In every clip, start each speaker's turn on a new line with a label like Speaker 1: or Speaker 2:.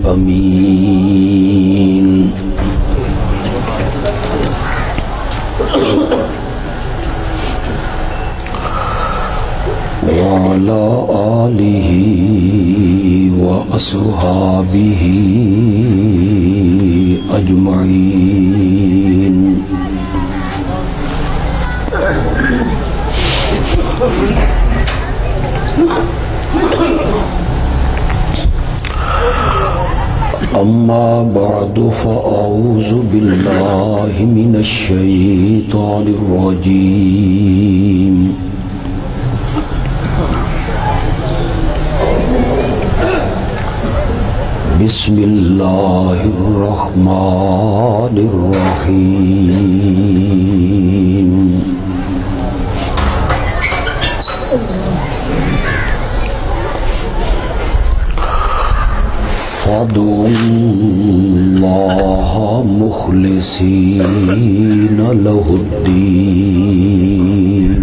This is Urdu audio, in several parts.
Speaker 1: الأمين وعلى آله وأصحابه أجمعين أما بعد فأعوذ بالله من الشيطان الرجيم بسم الله الرحمن الرحيم فادعوا الله مخلصين له الدين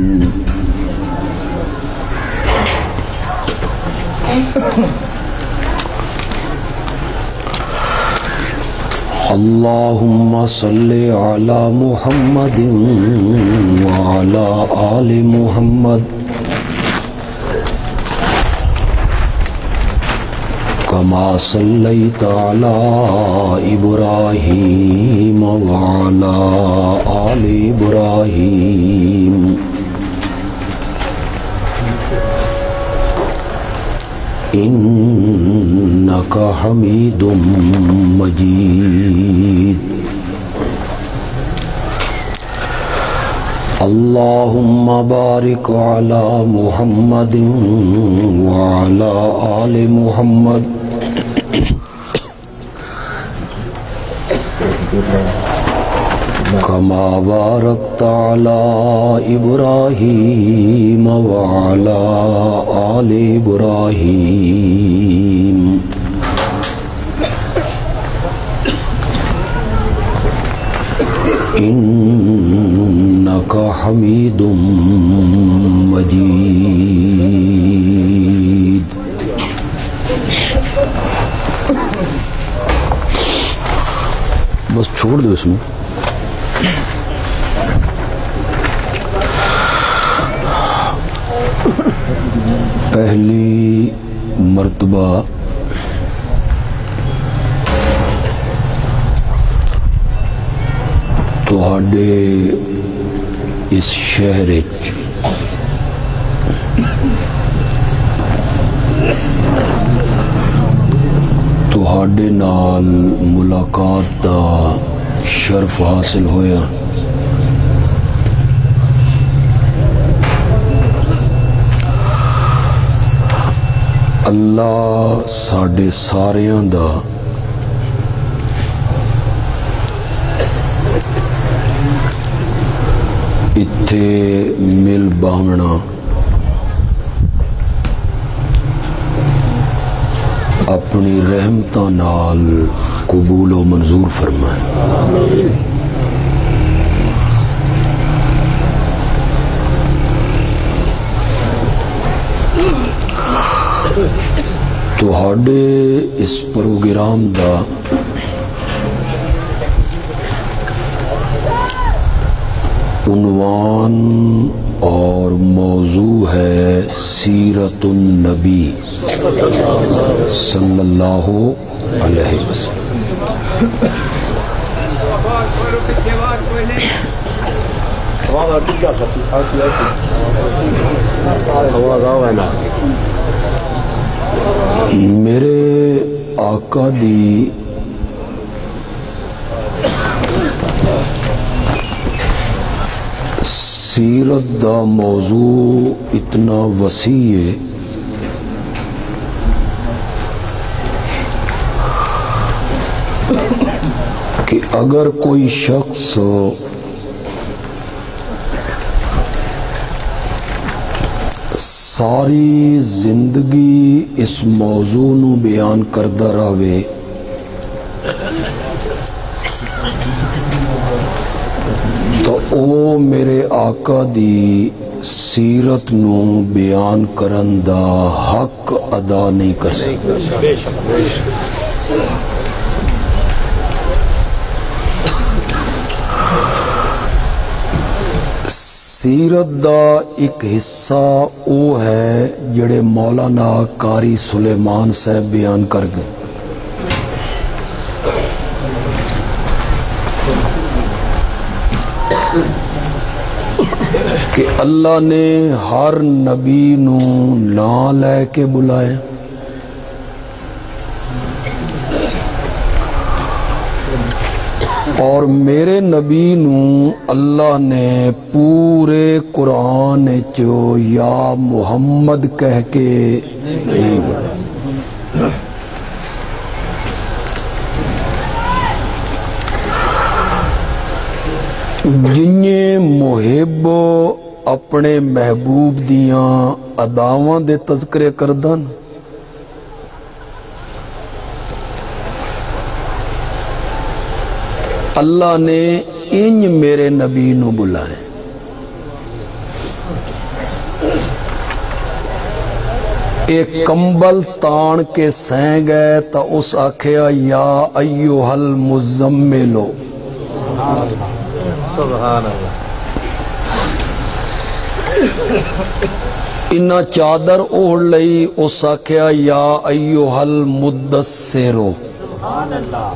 Speaker 1: اللهم صل على محمد وعلى آل محمد كما صليت على إبراهيم وعلى آل إبراهيم إنك حميد مجيد اللهم بارك على محمد وعلى آل محمد كما باركت على إبراهيم وعلى آل إبراهيم إنك حميد مجيد بس چھوڑ دو اس میں پہلی مرتبہ تہاڈے اس شہر تہاڈے نال ملاقات دا شرف حاصل ہویا اللہ ساڈے ساریاں دا اتھے مل باونا اپنی رحمتاں نال قبول و منظور فرمائے تہاڈے اس پروگرام دا عنوان اور موضوع ہے سیرت النبی صلی اللہ علیہ وسلم. میرے آقا دی سیرت دا موضوع اتنا وسیع ہے کہ اگر کوئی شخص ساری زندگی اس موضوع نو بیان کردا رہے تو او میرے آقا دی سیرت نو بیان کرن دا حق ادا نہیں کر سکتا. سیرت دا ایک حصہ وہ ہے جڑے مولانا قاری سلیمان صاحب بیان کر گئے کہ اللہ نے ہر نبی نو نام لے کے بلائے، اور میرے نبی نو اللہ نے پورے قرآن چو یا محمد کہہ کے نہیں بلایا۔ جنہیں محب اپنے محبوب دیاں اداواں دے تذکرے کردن، اللہ نے انج میرے نبی نو بلائے۔ ایک کمبل تان کے سین گئے تا اس آکھیا یا ایوہ المزملو،
Speaker 2: سبحان اللہ۔
Speaker 1: انہا چادر اوڑھ لئی، اس آکھیا یا ایوہ المدثرو،
Speaker 2: سبحان اللہ۔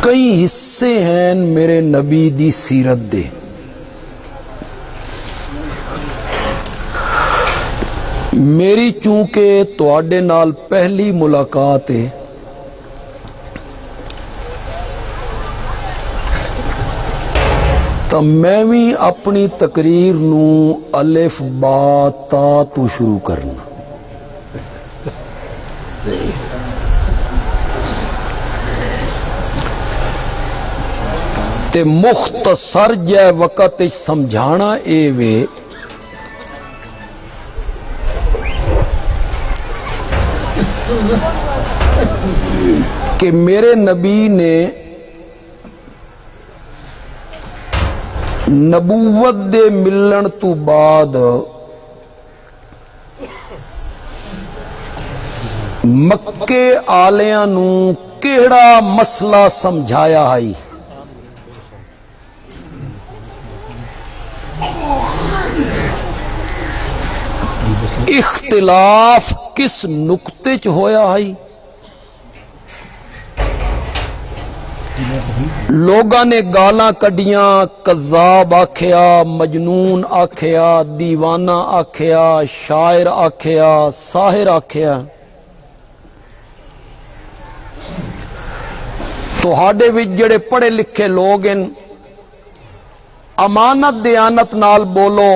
Speaker 1: کئی حصے ہیں میرے نبی دی سیرت دے، میری چونکہ تواڈے نال پہلی ملاقات ہے، تو میں بھی اپنی تقریر نو الف با تا تو شروع کرنا۔ تے مختصر جے وقت سمجھانا اے وے کہ میرے نبی نے نبوت دے ملن تو بعد مکے آلیاں نو کیڑا مسئلہ سمجھایا ہے، اختلاف کس نقطے چ ہویا ہے، لوگاں نے گالاں کڈیاں، کذاب آکھیا، مجنون آکھیا، دیوانہ آکھیا، شاعر آکھیا، ساحر آکھیا۔ تہاڈے وچ جڑے پڑھے لکھے لوگ ہیں، امانت دیانت نال بولو،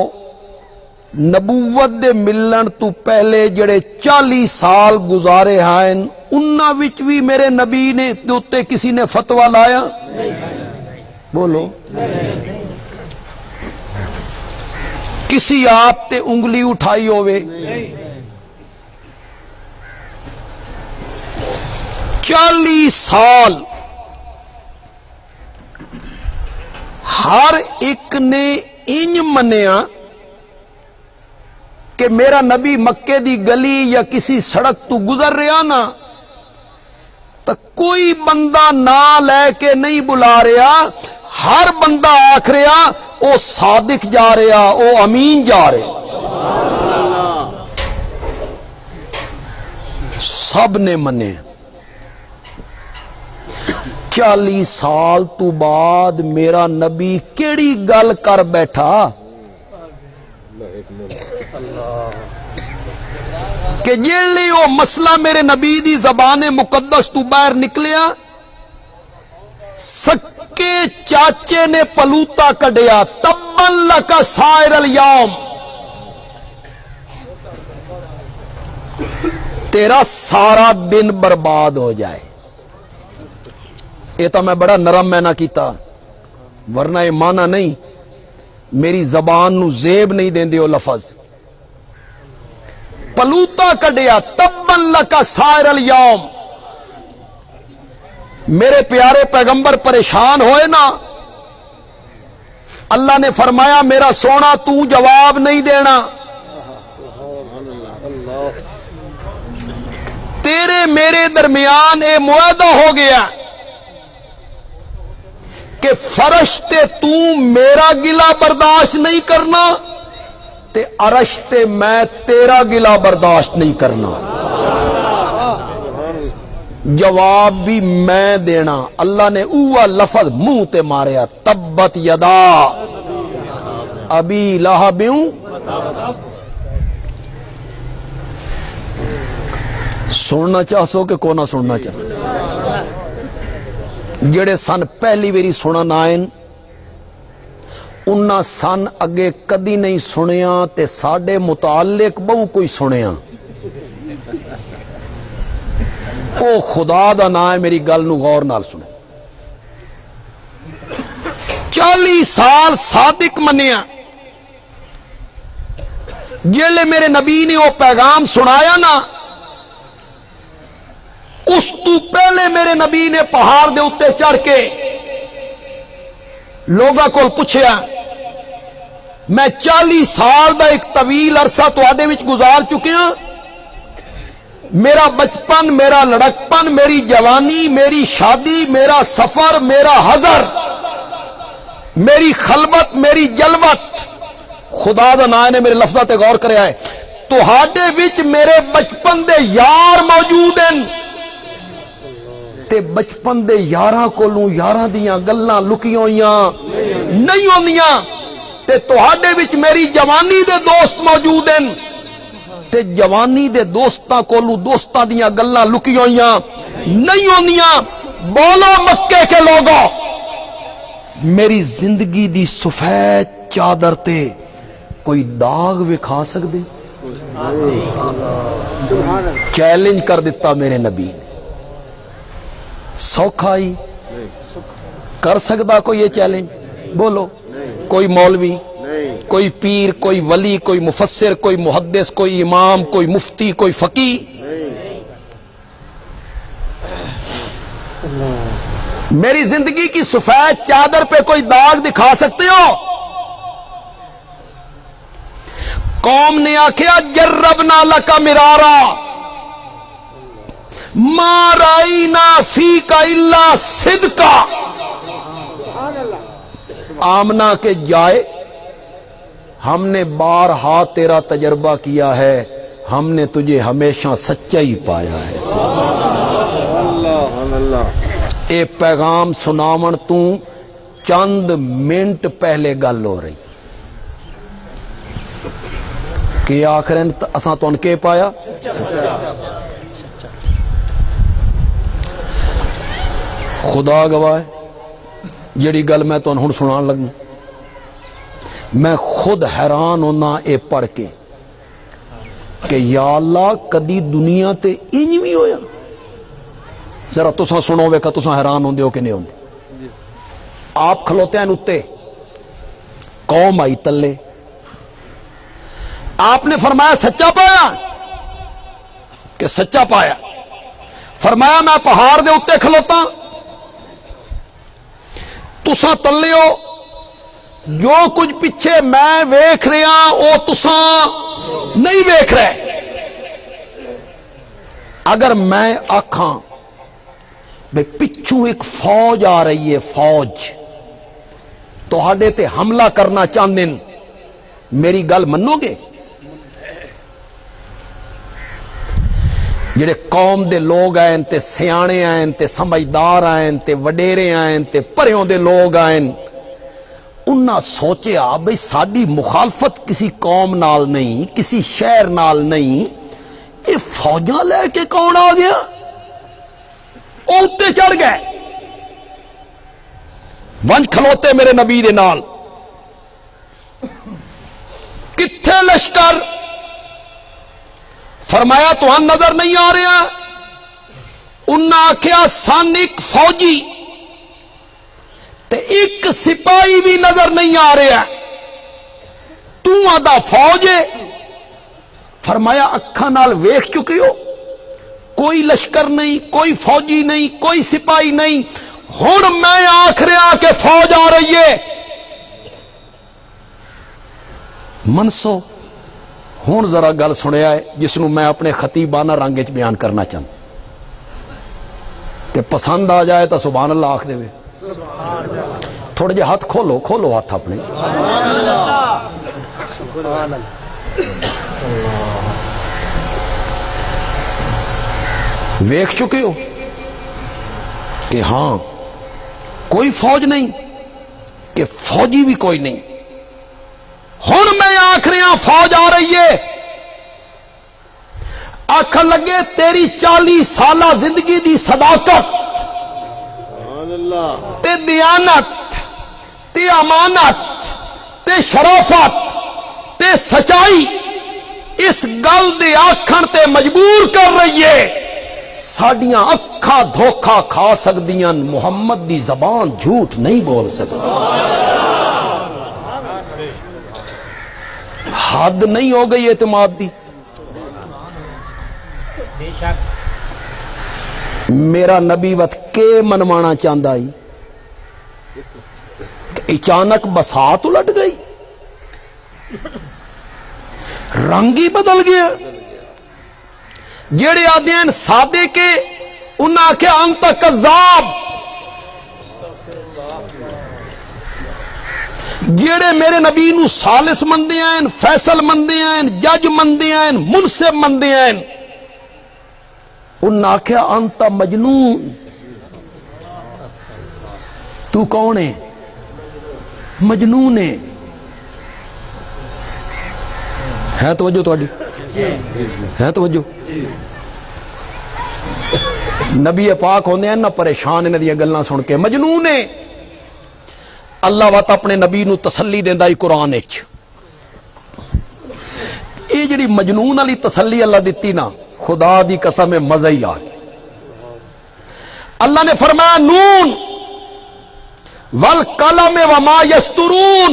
Speaker 1: نبوت دے ملن تو پہلے جڑے 40 سال گزارے ہیں، انہاں وچ بھی میرے نبی نے دوتے کسی نے فتویٰ لایا؟ بولو، کسی آپ تے انگلی اٹھائی ہوئے؟ 40 سال ہر ایک نے انج منیا کہ میرا نبی مکے دی گلی یا کسی سڑک تو گزر رہا نا تو کوئی بندہ نہ لے کے نہیں بلا رہا، ہر بندہ آکھ رہا او صادق جا رہا، او امین جا رہا۔ سب نے منے۔ 40 سال تو بعد میرا نبی کیڑی گل کر بیٹھا کہ جیڑی وہ مسئلہ میرے نبی دی زبان مقدس تو باہر نکلیا، سکے چاچے نے پلوتا کڈیا، تبن لکا سائر الیوم، تیرا سارا دن برباد ہو جائے۔ یہ تو میں بڑا نرم میں نہ کیتا، ورنہ یہ مانا نہیں، میری زبان نو زیب نہیں دیندے وہ لفظ۔ پلوتا کڈیا، تبن لکا سائر الیوم، میرے پیارے پیغمبر پریشان ہوئے نا، اللہ نے فرمایا میرا سونا تو جواب نہیں دینا، تیرے میرے درمیان اے معاہدہ ہو گیا کہ فرش تے تو میرا گلا برداشت نہیں کرنا تے عرش تے میں تیرا گلا برداشت نہیں کرنا، جواب بھی میں دینا۔ اللہ نے اوہ لفظ منہ تے ماریا، تبت یدا ابی لہب۔ سننا چاہو کہ کو نہ سننا چاہو؟ جڑے سن پہلی ویری سنن آئن انہاں سن اگے کدی نہیں سنیا تے ساڈے متعلق بہو کوئی سنیا۔ او خدا دا نام ہے، میری گل نو غور نال سنے۔ 40 سال صادق منیا، جیلے میرے نبی نے وہ پیغام سنایا نا، اس تو پہلے میرے نبی نے پہاڑ دے اتے چڑھ کے لوگاں کو پوچھیا، میں 40 سال دا ایک طویل عرصہ تواڈے وچ گزار چکیا، میرا بچپن، میرا لڑکپن، میری جوانی، میری شادی، میرا سفر، میرا حضر، میری خلوت، میری جلوت، خدا دا نام نے میرے لفظاں تے غور کریا ہے، تہاڈے وچ میرے بچپن دے یار موجود ہیں تے بچپن دے یاراں کولوں یاراں دیاں گلاں لکیاں ہوئیاں نہیں ہوندیاں، تے تہاڈے وچ میری جوانی دے دوست موجود ہیں تے جوانی دے دوستاں کولوں دوستاں دیاں گلاں لکیاں ہوئیاں نہیں ہوندیاں۔ بولو مکے کے لوگوں، میری زندگی دی سفید چادر تے کوئی داغ وکھا سکدے؟ چیلنج کر دیتا میرے نبی نے۔ سوکھا ہی کر سکتا کوئی یہ چیلنج؟ بولو، کوئی مولوی، کوئی پیر، کوئی ولی، کوئی مفسر، کوئی محدث، کوئی امام، کوئی مفتی، کوئی فقی؟ میری زندگی کی سفید چادر پہ کوئی داغ دکھا سکتے ہو؟ قوم نے آکھیا جربنا لکا مرارا ما رائینا فیکا الا صدقا۔ آمنہ کے جائے، ہم نے بارہا تیرا تجربہ کیا ہے، ہم نے تجھے ہمیشہ سچا ہی پایا ہے۔ اے پیغام سناون تو چند منٹ پہلے گل ہو رہی کہ آخرین اساں تو ان کے پایا خدا گواہ ہے۔ جڑی گل میں تو ہن سنان لگوں، میں خود حیران ہونا اے پڑھ کے کہ یا اللہ کدی دنیا تے انج بھی ہویا؟ ذرا تساں سنو ویکھا، تساں حیران ہوندے ہو کہ نہیں ہوندے؟ آپ کھلوتے ہیں اتے، قوم آئی تلے، آپ نے فرمایا سچا پایا کہ سچا پایا؟ فرمایا میں پہاڑ دے اتے کھلوتا، تساں تلے ہو، جو کچھ پیچھے میں ویکھ رہا وہ تساں نہیں ویکھ رہے۔ اگر میں آکھاں بے پچھوں ایک فوج آ رہی ہے، فوج تہاڈے تے حملہ کرنا چاہندے، میری گل منو گے؟ جڑے قوم دے لوگ آئیں تے سیانے آئیں تے سمجھدار آئیں تے وڈیرے آئیں تے پریوں دے لوگ آئیں، انہاں سوچیا بھئی ساڈی مخالفت کسی قوم نال نہیں، کسی شہر نال نہیں، یہ فوجاں لے کے کون آ گیا؟ او اتے چڑھ گئے، ونج کھلوتے میرے نبی دے نال، کتھے لشکر؟ فرمایا تو ہم نظر نہیں آ رہا؟ انہاں آکھیا سن ایک فوجی تے ایک سپاہی بھی نظر نہیں آ رہا، تو آدھا فوج ہے؟ فرمایا اکھاں نال ویکھ چکی ہو، کوئی لشکر نہیں، کوئی فوجی نہیں، کوئی سپاہی نہیں، ہن میں آکھ رہا کہ فوج آ رہی ہے، منسو ہون ذرا گل سنیا ہے جس نو میں اپنے خطیبانہ رنگ وچ بیان کرنا چاہتا کہ پسند آ جائے تو سبحان اللہ آکھ دے تھوڑے جے ہاتھ کھولو ہاتھ اپنے ویکھ چکے ہو کہ ہاں کوئی فوج نہیں کہ فوجی بھی کوئی نہیں ہن میں آکھ رہا فوج آ رہی ہے آکھن لگے تیری 40 سالہ زندگی دی صداقت تے دیانت تے امانت تے شرافت تے سچائی اس گل دے آکھن تے مجبور کر رہی ہے ساڈیاں اکھاں دھوکھا کھا سکدیاں محمد دی زبان جھوٹ نہیں بول سکتی حد نہیں ہو گئی اعتماد دی میرا نبی وت کے منوانا چاہتا ہی اچانک بسات الٹ گئی رنگ ہی بدل گیا جیڑے آدھے ہیں سادے کے انہاں آکھیا انت کذاب جیڑے میرے نبی نو سالس مندے ہیں فیصل مندے ہیں جج مندے ہیں منصف مندے ہیں انہاں آکھیا انت مجنون تو کون ہے مجنون ہے توجہ تواڈی ہے توجہ نبی پاک ہوندے ہیں نہ پریشان انہاں دی گلاں سن کے مجنون ہے اللہ وات اپنے نبی نو تسلی دیندا ہی قرآن وچ یہ جڑی مجنون والی تسلی اللہ دتی نا خدا دی قسم مزہ ہی آ اللہ نے فرمایا نون والقلم وما یسطرون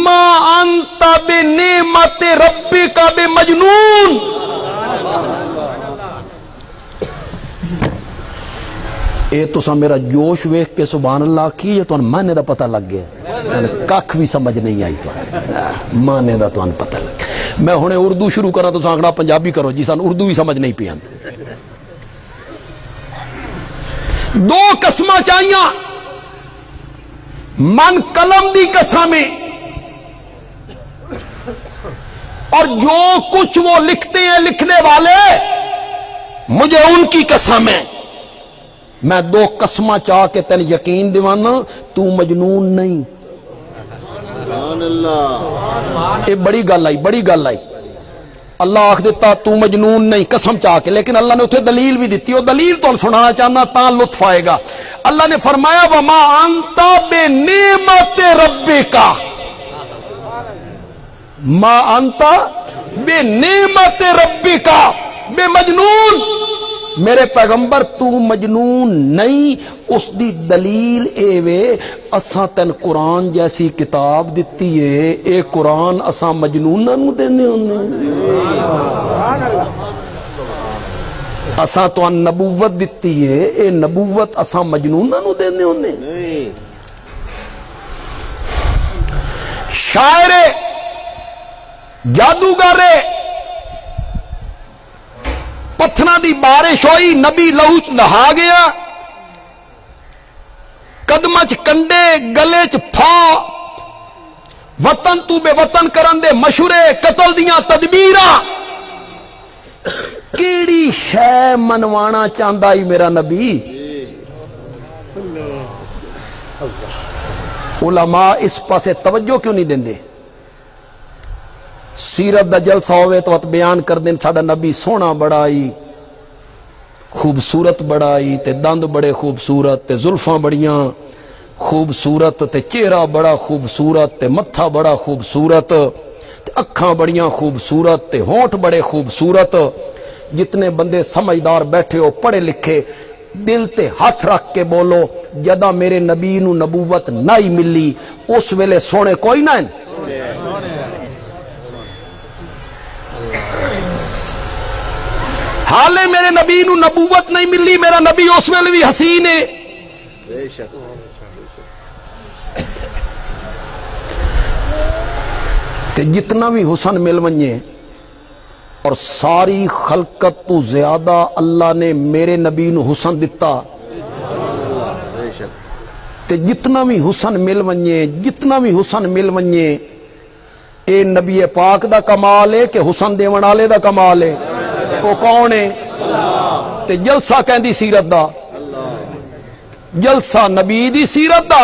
Speaker 1: ما انت بنعمت ربک بمجنون اے تو میرا جوش ویکھ کے سبحان اللہ کی تو معنی دا پتہ لگ گیا ککھ بھی سمجھ نہیں آئی تو معنی دا تو پتہ لگ گیا میں ہنے اردو شروع کرا تو آکھنا پنجابی کرو جی سان اردو بھی سمجھ نہیں پی آندی دو قسماں چاہیاں من قلم دی قسم اور جو کچھ وہ لکھتے ہیں لکھنے والے مجھے ان کی قسم ہے میں دو قسمہ چاہ کے تین یقین دیوانا تو مجنون نہیں یہ بڑی گل آئی اللہ آکھ دیتا تو مجنون نہیں قسم چاہ کے لیکن اللہ نے اتھے دلیل بھی دیتی وہ دلیل تو سنانا چاہنا تاں لطف آئے گا اللہ نے فرمایا وما انت بنعمت ربک ما انت بنعمت ربک بمجنون میرے پیغمبر تو مجنون نہیں اس دی دلیل اے وے اساں تن قرآن جیسی کتاب دتی ہے اے قرآن اساں مجنوناں نوں دینے ہونے اساں تو نبوت دتی ہے اے نبوت اساں مجنوناں نوں دینے ہونے شاعر جادوگر پتھراں دی بارش ہوئی نبی لہو چ نہا گیا قدماں چ کنڈے گلے چ پھا وطن تو بے وطن کرن دے مشورے قتل دیاں تدبیراں کیڑی شے منوانا چاہندا ہی میرا نبی علماء اس پاسے توجہ کیوں نہیں دیندے سیرت دا جلسہ ہوئے تو بیان کر دیں ساڈا نبی سونا بڑائی خوبصورت بڑائی تے دند بڑے خوبصورت تے زلفاں بڑیاں خوبصورت تے چہرہ بڑا خوبصورت تے متھا بڑا خوبصورت تے اکھاں بڑیاں خوبصورت تے ہونٹ بڑے خوبصورت جتنے بندے سمجھدار بیٹھے ہو پڑھے لکھے دل تے ہاتھ رکھ کے بولو جدا میرے نبی نو نبوت نہیں ملی اس ویلے سونے کوئی نہ حالے میرے نبی نو نبوت نہیں ملی میرا نبی اس ویلے بھی حسین ہے تے جتنا بھی حسن مل ونجے اور ساری خلقت تو زیادہ اللہ نے میرے نبی نو حسن دتا تے جتنا بھی حسن مل ونجے جتنا بھی حسن مل ونجے اے نبی پاک دا کمال ہے کہ حسن دیون والے دا کمال ہے؟ وہ کون ہے؟ تے جلسہ کہندی سیرت دا، جلسہ نبی دی سیرت دا،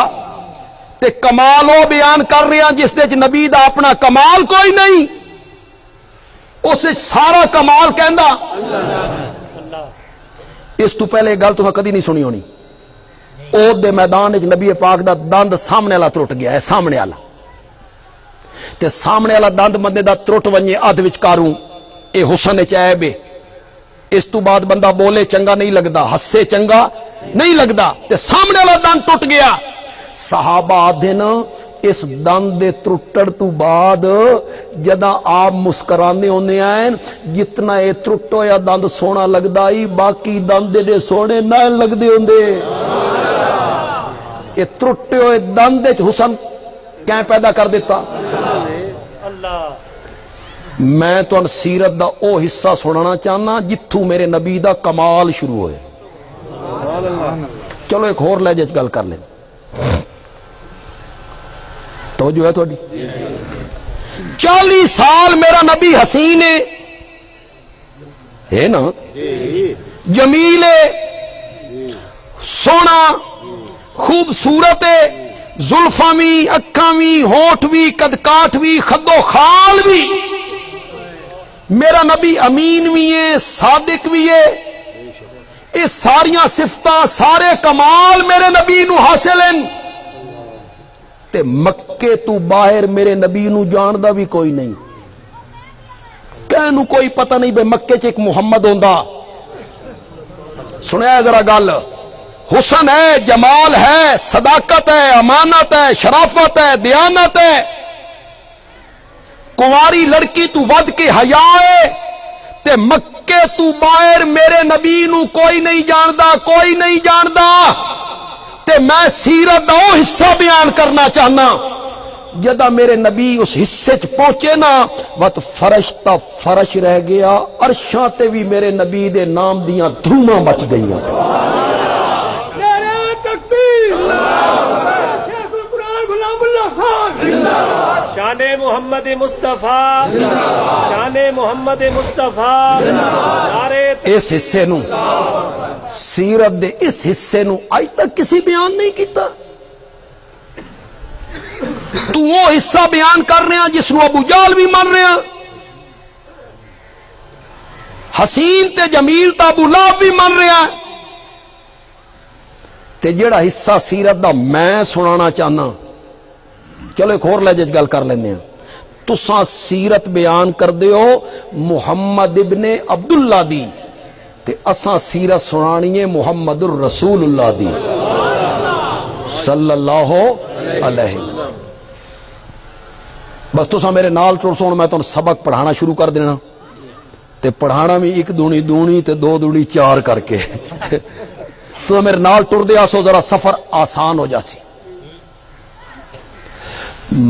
Speaker 1: تے کمال وہ بیان کر رہے ہیں جس دے نبی دا اپنا کمال کوئی نہیں، اس سارا کمال کہندا۔ اس تو پہلے گل تمہیں کدی نہیں سنی ہونی، اود دے میدان وچ نبی پاک دا دند سامنے والا ٹوٹ گیا ہے، سامنے والا تے سامنے والا دند بندے دا ٹوٹ ونجے ادھ وچکاروں، اے حسن وچ عیب ہے۔ اس تو بعد بندہ بولے چنگا نہیں لگدا، ہسے چنگا نہیں لگدا، تے سامنے والا دند ٹوٹ گیا۔ صحابہ آدھے نا اس دند دے ٹرٹڑ تو بعد جداں آپ مسکرانے ہونے آئے جتنا اے ٹرٹ ہویا دند سونا لگدا ہی باقی دند دے سونے نہ لگدے ہوندے۔ اے ٹرٹے ہوئے دند وچ حسن کیوں پیدا کر دیتا؟ میں تو سیرت دا او حصہ سنانا چاہنا جتھوں میرے نبی دا کمال شروع ہوئے۔ چلو ایک اور لہجے گل کر لیں، توجہ ہے تھوڑی؟ 40 سال میرا نبی حسین ہے نا، جمیل ہے، سونا خوبصورت ہے، زلفاں بھی، اکھاں بھی، ہونٹ بھی، قد کاٹ بھی، خد و خال بھی۔ میرا نبی امین بھی ہے، صادق بھی ہے، یہ ساریاں صفتاں سارے کمال میرے نبی نو حاصل ہیں، تے مکے تو باہر میرے نبی نو جاندا بھی کوئی نہیں، کہنوں کوئی پتہ نہیں بے مکے چ ایک محمد ہوندا۔ سنیا ذرا گل، حسن ہے، جمال ہے، صداقت ہے، امانت ہے، شرافت ہے، دیانت ہے، کنواری لڑکی تو ود کے حیا ہے، تے مکے تو باہر میرے نبی نو کوئی نہیں جاندا، کوئی نہیں جاندا۔ تے میں سیرت دا وہ حصہ بیان کرنا چاہنا جدہ میرے نبی اس حصے چ پہنچے نا وقت فرش تا فرش رہ گیا، عرشاں تے بھی میرے نبی دے نام دیاں دھوماں بچ گئیاں۔
Speaker 2: شان محمد مصطفیٰ، شان محمد مصطفیٰ،
Speaker 1: اس حصے نو سیرت دے اس حصے نو آج تک کسی بیان نہیں کیتا۔ تو وہ حصہ بیان کر رہے ہیں جس نو ابو جہل بھی من رہے ہیں، حسین تے جمیل تے ابو لہب بھی من رہے ہیں، تے جڑا حصہ سیرت دا میں سنانا چاہنا، چلو ایک اور لہجے گل کر لینے ہیں۔ تساں سیرت بیان کر دیو محمد ابن عبداللہ دی، تے اساں سیرت سنانی ہے محمد الرسول اللہ دی صلی اللہ علیہ وسلم۔ بس تساں میرے نال ٹر سو، میں تمہیں سبق پڑھانا شروع کر دینا، تے پڑھانا بھی 1 دونی دونی تے 2 دونی 4 کر کے تو میرے نال ٹر دیا سو ذرا سفر آسان ہو جاسی۔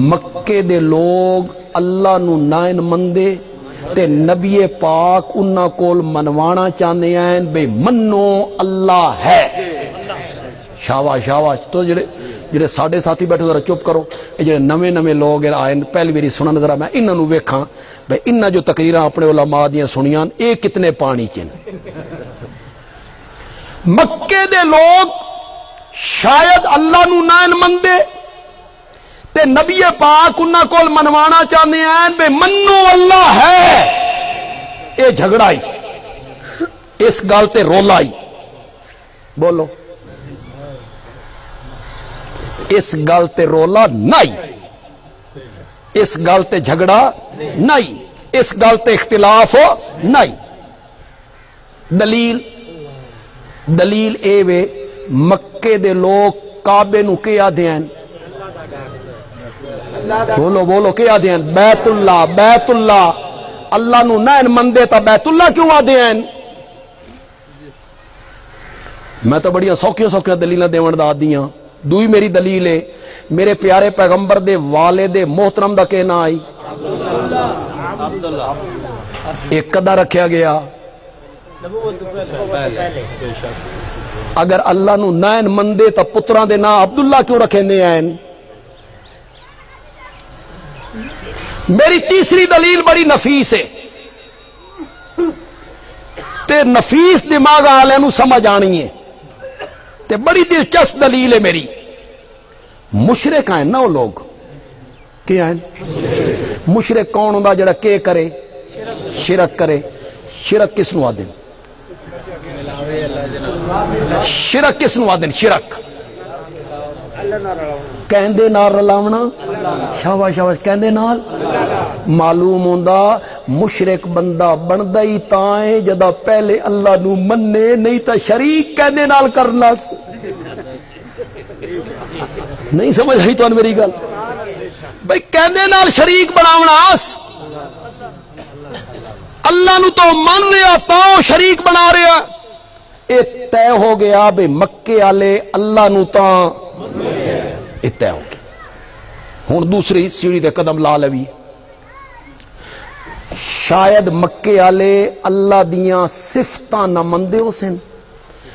Speaker 1: مکے دے لوگ اللہ نو نائن مندے تے نبی پاک انہاں کول منوانا چاہنے ہیں بے منو اللہ ہے۔ شاباش شاباش۔ تو جڑے ساڈے ساتھی بیٹھے ذرا چپ کرو، یہ جڑے نویں لوگ آئے پہلی باری سنن ذرا میں انہاں نو ویکھاں بھئی انہاں جو تقریراں اپنے علماء دیاں سنیاں اے کتنے پانی چن۔ مکے دے لوگ شاید اللہ نو نائن مندے تے نبی پاک انہاں کول منوانا چاہنے ہیں بے منو اللہ ہے۔ اے جھگڑائی، اس گل تے رولائی، بولو اس گل تے رولا نہیں، اس گل تے جھگڑا نہیں، اس گل تے اختلاف نہیں۔ دلیل اے وے مکے دے لوگ کعبے نو کیا دین، بولو کیا دین؟ بیت اللہ، بیت اللہ۔ اللہ نو نین مندے تا بیت اللہ کیوں آدھے ہیں؟ میں تو بڑیاں سوکھیاں دلیلاں دیون دا آدیاں۔ دوئی میری دلیل ہے، میرے پیارے پیغمبر دے والد محترم دا کہنا آئی ایک کدا رکھیا گیا اگر اللہ نو نین مندے تا پتراں دے نا عبداللہ کیوں رکھے نے ہیں؟ میری تیسری دلیل بڑی نفیس ہے تے نفیس دماغ والے نو سمجھ آنی ہے تے بڑی دلچسپ دلیل ہے میری. مشرک ہیں نا وہ لوگ کیا ہیں؟ مشرک کون ہوندا جڑا کہ کرے شرک کرے. شرک کس نو آدن؟ شرک کس نو آدن؟ شرک کہندے نال رلاونا. شاباش شاباش. کہندے نال معلوم ہوندا مشرک بندہ بندا ہی تاں ہے جدا پہلے اللہ نو مننے, نہیں تا شریک کہندے نال کرنا. نہیں سمجھ آئی تو میری گل بھائی. کہندے نال شریک بناونا اللہ نو تو من رہا تاں شریک بنا رہا. اے طے ہو گیا بے مکے والے اللہ نو تاں اے طے ہو گیا. ہن دوسری سیڑھی تے قدم لا لوی. شاید مکے والے اللہ دیاں صفتاں نہ مندے ہو سن.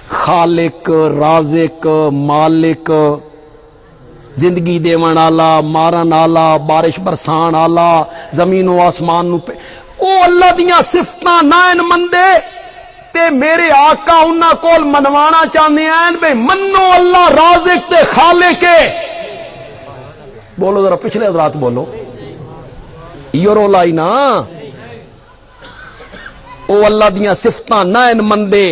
Speaker 1: خالق, رازق, مالک, زندگی دیون والا, مارن والا, بارش برسان والا, زمین و آسمان نو او اللہ دیاں صفتاں نہ مندے تے میرے آقا انہاں کول منوانا چاہندے ہیں بے منو اللہ رازق تے خالق ہے. بولو ذرا پچھلے حضرات بولو. یہ رولا ہی نا او اللہ دیاں صفتاں نہ مندے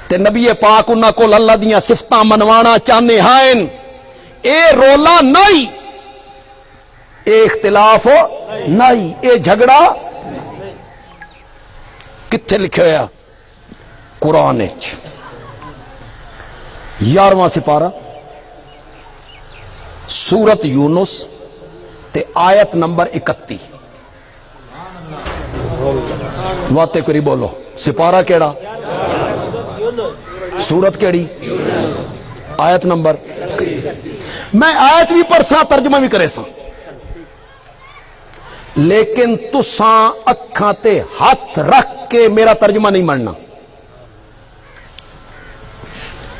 Speaker 1: تے نبی پاک انہاں کول اللہ دیاں صفتاں منوانا چاہنے ہیں. اے رولا نہیں, اے اختلاف نہیں, اے جھگڑا کتھے لکھے ہویا؟ قرآن 11واں سپارہ سورت یونس تے آیت نمبر 31. واتے کری بولو. سپارہ کیڑا؟ سورت کیڑی؟ آیت نمبر. میں آیت بھی پڑھساں ترجمہ بھی کرے ساں, لیکن تساں اکھاں تے ہاتھ رکھ کے میرا ترجمہ نہیں مننا,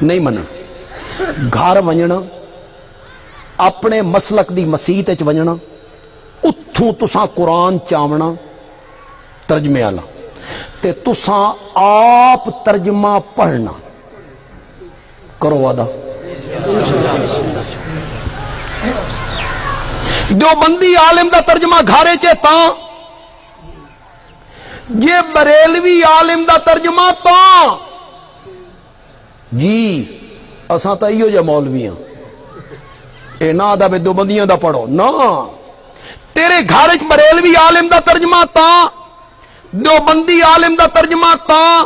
Speaker 1: نہیں مننا. گھر ونجنا, اپنے مسلک دی مسیت وچ ونجنا, اتھوں تساں قرآن چاونا ترجمے والا تے تساں آپ ترجمہ پڑھنا. کرو وعدہ. جو بندی عالم دا ترجمہ گھارے چے تاں, جے بریلوی عالم دا ترجمہ تاں. جی اساں تا ایو جے مولوی ہاں, اے نہ دا بے دو بندیاں دا پڑھو نا. تیرے گھر وچ بریلوی عالم دا ترجمہ تاں, دو بندی عالم دا ترجمہ تاں,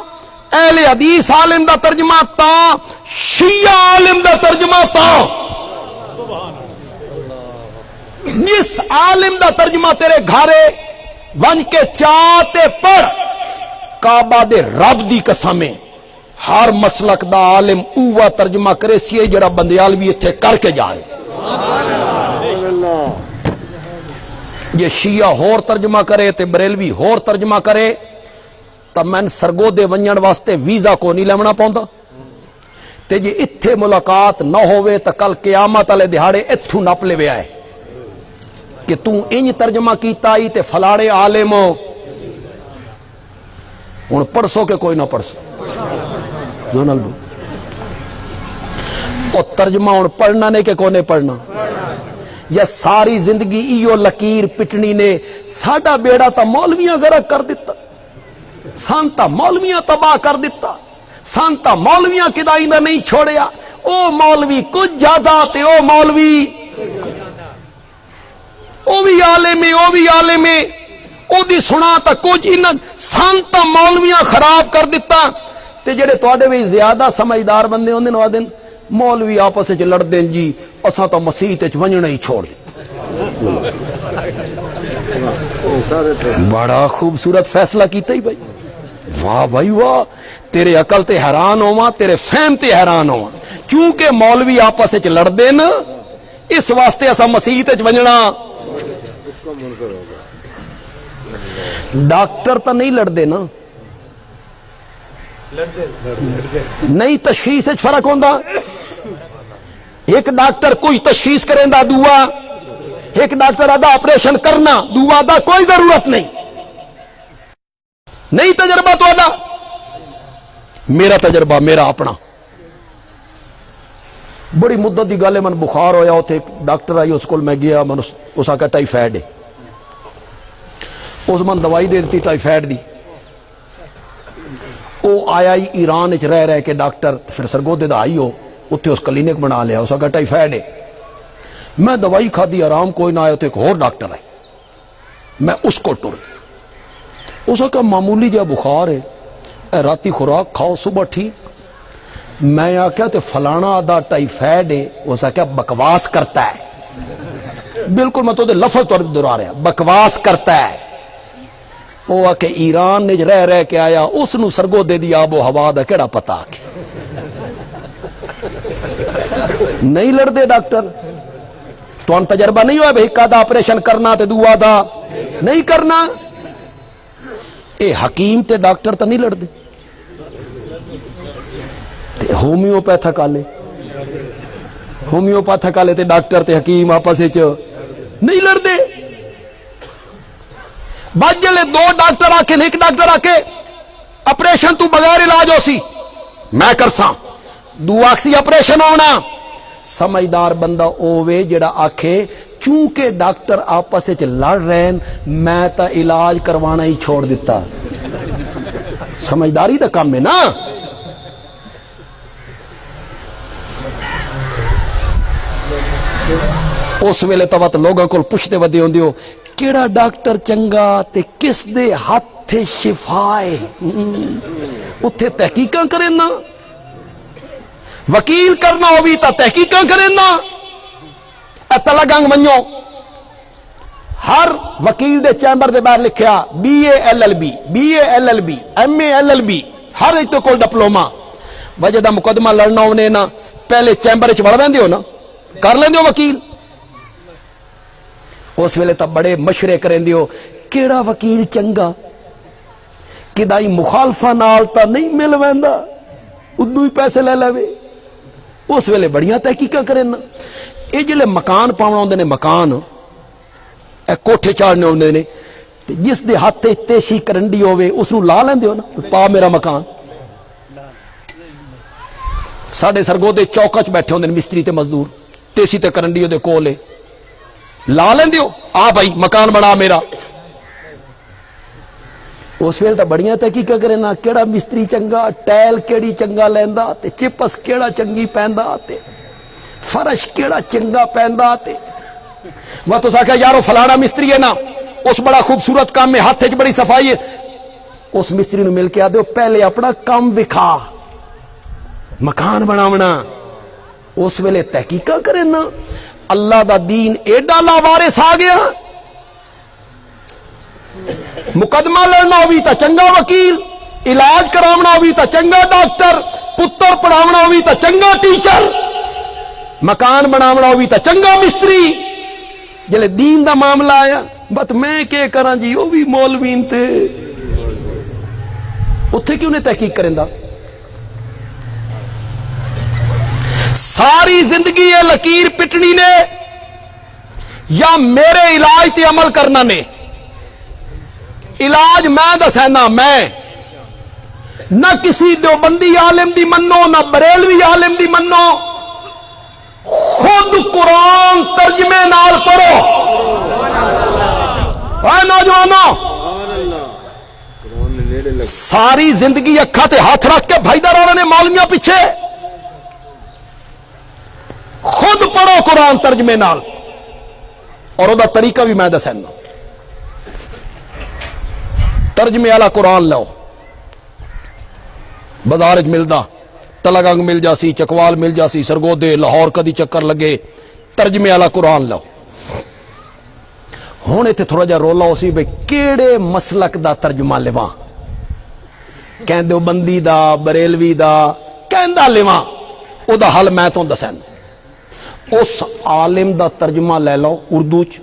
Speaker 1: اہل حدیث عالم دا ترجمہ تاں, شیعہ عالم دا ترجمہ تاں. جس عالم دا ترجمہ تیرے گھارے ون کے چاہتے پڑھ, کعبہ دے رب دی قسمیں ہر مسلک دا عالم اوہ ترجمہ کرے سی جڑا بندیال بھی اتھے کر کے جا رہے. یہ شیعہ ہور ترجمہ کرے تے بریلوی ہور ترجمہ کرے تا میں سرگو دے ونجن واسطے ویزا کو نہیں لیونا پوندا. تے جی اتھے ملاقات نہ ہوئے تا کل قیامت والے دہاڑے اتھوں نپ لے ویا ہے کہ تو انج ترجمہ کیتا ہی تے فلاڑے عالم ہو. ہن پڑھسو کہ کوئی نہ پڑھسو زونل بو. اور ترجمہ ہن پڑھنا نہیں کہ کوئی نہیں پڑھنا. یا ساری زندگی ایو لکیر پٹنی نے ساڈا بیڑا تا مولویاں غرق کر دیتا, سانتا مولویاں تباہ کر دیتا, سانتا مولویاں کدائیندہ نہیں چھوڑیا. او مولوی کچھ زیادہ تے او مولوی او بھی عالم ہے, او بھی عالم ہے, او دی سنا تا کچھ انہاں سانتا مولویاں خراب کر دیتا. تے جڑے تواڈے وچ زیادہ سمجھدار بندے ہوندے نو دن مولوی آپس وچ لڑ دین جی اساں تا مسیت وچ ونجنا ہی چھوڑ. بڑا خوبصورت فیصلہ کیتا ہی بھائی. واہ بھائی واہ, تیرے عقل تے حیران ہوواں, تیرے فہم تے حیران ہوواں. کیونکہ مولوی آپس وچ لڑ دین اس واسطے اساں مسیت وچ ونجنا ڈاکٹر تو نہیں لڑتے نا, نہیں تشخیص فرق ہوتا. ایک ڈاکٹر کوئی تشخیص کریں دا دعا, ایک ڈاکٹر آدھا آپریشن کرنا, دعا دا کوئی ضرورت نہیں. نہیں تجربہ تو آدھا, میرا تجربہ میرا اپنا. بڑی مدت کی گل ہے, من بخار ہویا ہوتے ایک ڈاکٹر آئی, اس کو میں گیا, من اس آکا ٹائیفائڈ ہے, اس من دوائی دے دیتی ٹائیفائڈ دی. او آیا ہی ایران اچ رہ کے ڈاکٹر, پھر سرگودے دا آئی ہو اتنے اس کلینک بنا لیا, اس آکا ٹائیفائڈ ہے. میں دوائی کھا دی, آرام کوئی نہ آیا, تو ایک اور ڈاکٹر آئی, میں اس کو ٹر, اس آکا معمولی جا بخار ہے, راتی خوراک کھاؤ صبح ٹھیک. میں آکیا تے فلانا آدھا ٹائیفائڈ ہے, اس آکیا بکواس کرتا ہے. بالکل میں تو دے لفظ تو دورا رہا, بکواس کرتا ہے. وہ آ کے ایران نے رہ کے آیا, اس نو سرگو دے دی آب و ہوا دا کیڑا پتا آ کے. نہیں لڑتے ڈاکٹر, تو ان تجربہ نہیں ہوا بھائی کا دا آپریشن کرنا تے دعا دا نہیں کرنا. اے حکیم تے ڈاکٹر تو نہیں لڑتے. ہومیوپیتھک والے, ہومیوپیتھک والے تے ڈاکٹر تے حکیم آپس نہیں لڑتے. بعد جلے دو ڈاکٹر آ کے, ایک ڈاکٹر آ کے آپریشن تو بغیر علاج ہو سی, میں کرساں, دو آکسی آپریشن ہونا. سمجھدار بندہ اوے جڑا آکھے چونکہ ڈاکٹر آپس لڑ رہے ہیں, میں تا علاج کروانا ہی چھوڑ دیتا. سمجھداری دا کام ہے نا. اس ویلے تو لوگوں کو پوچھتے ودے ہوندے ہو کیڑا ڈاکٹر چنگا تے کس دے ہاتھ شفائے, اتھے تحقیقاں کریں نا. وکیل کرنا ہو بھی تا تحقیقاں کریں نا. اتلا گنگ منو, ہر وکیل دے چیمبر دے باہر لکھیا BA LLB, BA LLB, MA LLB, ہر ایک تو کوئی ڈپلوما. وجہ دا مقدمہ لڑنا ہونے نا, پہلے چیمبر چ وڑ لیندے ہو نا, کر لیندے ہو وکیل. اس ویلے تب بڑے مشورے کریں دیو کیڑا وکیل چنگا, کدائی مخالفہ نال تا نہیں مل ویندا, ادو ہی پیسے لے لے. اس ویلے بڑیاں تحقیقاں کریں نا. یہ جلے مکان پاونا ہوندے نے, مکان اے کوٹھے چاڑنے ہوندے نے, جس دے ہاتھ تیشی کرنڈی ہوئے اس نو لا لیندے ہو نا, پا میرا مکان. ساڑھے سرگودے چوکا چ بیٹھے ہوندے نے مستری تے مزدور, تیسی تے کرنڈی دے کولے لا لیندے ہو, آ بھائی مکان بنا میرا. اس ویل تو بڑیاں تحقیقاں کرے نا, کیڑا مستری چنگا, ٹیل کیڑی چنگا لیندا, تے چپس کیڑا چنگی پیندا, تے فرش کیڑا چنگا پیندا. تے وہ تو ساکھا یارو فلانا مستری ہے نا, اس بڑا خوبصورت کام میں ہاتھ بڑی صفائی ہے, اس مستری نو مل کے آدھو پہلے اپنا کام دکھا, مکان بناونا. اس ویلے تحقیقاں کرے نا. اللہ دا دین ایڈا لاوارث آ گیا, مقدمہ لڑنا ہوئی تا چنگا وکیل, علاج کراونا ہوئی تا چنگا ڈاکٹر, پتر پڑھاونا ہوئی تا چنگا ٹیچر, مکان بناونا ہوئی تا چنگا مستری. جلے دین دا معاملہ آیا, بت میں کہ کراں جی, وہ بھی مولوین تے, اتھے کیوں نہیں تحقیق کریں دا. ساری زندگی یہ لکیر پٹنی نے یا میرے علاج تے عمل کرنا نے. علاج میں دسینا, میں نہ کسی دیوبندی عالم دی منو, نہ بریلوی عالم دی منو, خود قرآن ترجمے نال پڑھو. اے نوجوانوں, ساری زندگی اکھا تے ہاتھ رکھ کے بھائی دار نے مولویاں پیچھے, خود پڑھو قرآن ترجمے نال. اور وہ طریقہ بھی میں دسنا, ترجمے والا قرآن لو, بازار ملدا, تلگنگ مل جاسی, چکوال مل جاسی, سرگودے لاہور کدی چکر لگے, ترجمے والا قرآن لو. ہوں اتنے تھوڑا جا رولا ہو سی بھائی کیڑے مسلک دا ترجمہ لواں, کہندے بندی دا, بریلوی دا, کہندا لواں. او دا حل میں تو دسنا. اس عالم دا ترجمہ لے لو اردو چ,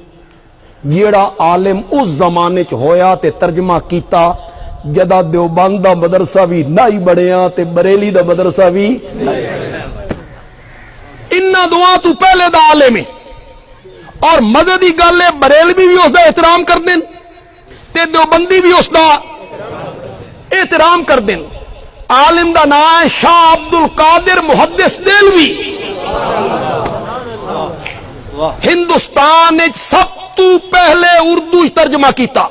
Speaker 1: جیڑا عالم اس زمانے چ ہویا تے ترجمہ کیتا جدا دیوبند دا مدرسہ بھی نہیں بڑھیا تے بریلی دا مدرسہ بھی انہاں دعا تو پہلے دا عالم ہے اور مدد دی گل ہے بریلوی بھی اس دا احترام کر دین تے دیوبندی بھی اس دا احترام کر دین عالم دا نام ہے شاہ عبد القادر محدث دہلوی ہندوستان سب تو پہلے اردو ترجمہ کیتا